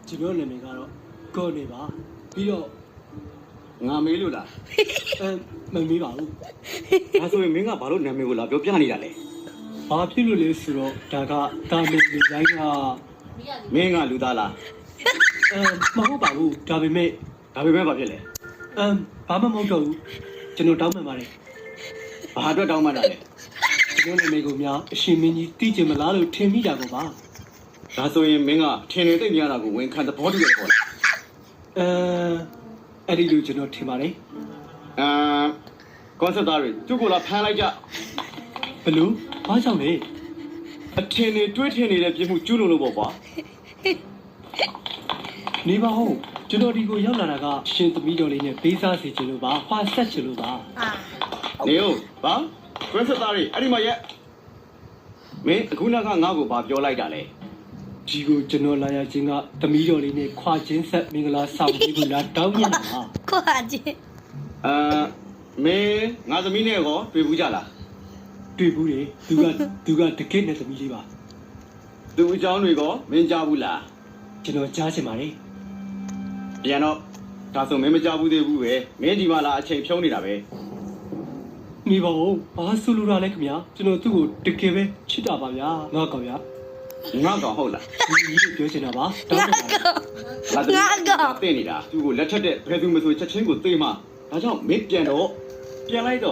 ဒီလိုနာမည်ကတော့ကောနေပါပြီးတော့ ငါမေးလို့လား မမေးပါဘူး ဒါဆိုရင်မင်းကဘာလို့နာမည်ကိုလာပြောပြနေတာလဲ ဘာဖြစ်လို့လဲဆိုတော့ဒါကတာမန်လူတိုင်းက မင်းကလူသားလား မဟုတ်ပါဘူးဒါပေမဲ့ ဒါပေမဲ့ဘာဖြစ်လဲ ဘာမှမဟုတ်တော့ဘူးကျွန်တော်တောင်းပန်ပါတယ် ဘာအတွက်တောင်းပန်တာလဲ ကျွန်တော်နာမည်ကိုများအရှင်မင်းကြီးသိချင်မလားလို့ထင်မိတာပေါ့ပါ ဒါဆိုရင်မင်းကထင်နေသိများတာကိုဝန်ခံသဘောတူရပေါ့လား အဲ့ဒီလိုကျွန်တော်ထင်ပါတယ် ကွန်ဆာတာတွေသူ့ကိုလာဖမ်းလိုက်ကြ ဘလို့ဘာကြောင့်လဲ အထင်နေတွေးထင်နေတဲ့ပြစ်မှုကျူးလွန်လို့ပေါ့ကွာ နေပါဦးကျွန်တော်ဒီကိုရောက်လာတာကရှင်သမီးတော်လေးနဲ့ပေးစားစီချင်လို့ပါဟွာဆက်ချင်လို့ပါ နေဦးဘာကွန်ဆာတာတွေအဲ့ဒီမှာရက်မင်းအခုနကငါ့ကိုဘာပြောလိုက်တာလဲ ဒီကိုကျွန်တော်လာရခြင်းကသမီးတော်လေးနဲ့ခွာချင်းဆက်မင်္ဂလာဆောင်ပြီးကိုလာတောင်းမြင်တာပါ ခွာချင်း မင်းငါသမီးနဲ့ရောတွေ့ဘူးကြလား တွေ့ဘူးလေသူကတကယ့်နဲ့သမီးလေးပါ သူအကြောင်းတွေရောမင်းကြားဘူးလား ကျွန်တော်ကြားချင်ပါတယ် ပြန်တော့ဒါဆိုမင်းမကြောက်ဘူးသေးဘူးပဲမင်းဒီမှာလာအချိန်ဖြုံးနေတာပဲ နေပါဦးဘာဆိုလိုတာလဲခင်ဗျာကျွန်တော်သူ့ကိုတကယ်ပဲချစ်တာပါဗျာငါကောင်ဗျာ ငါကောင်ဟုတ်လား ဒီလိုပြောချင်တာပါတောင်းပန်ပါတယ် တင်နေတာသူ့ကိုလက်ထက်တဲ့ဘယ်သူမဆိုချက်ချင်းကိုသိမှဒါကြောင့်မင်းပြန်လိုက်တော့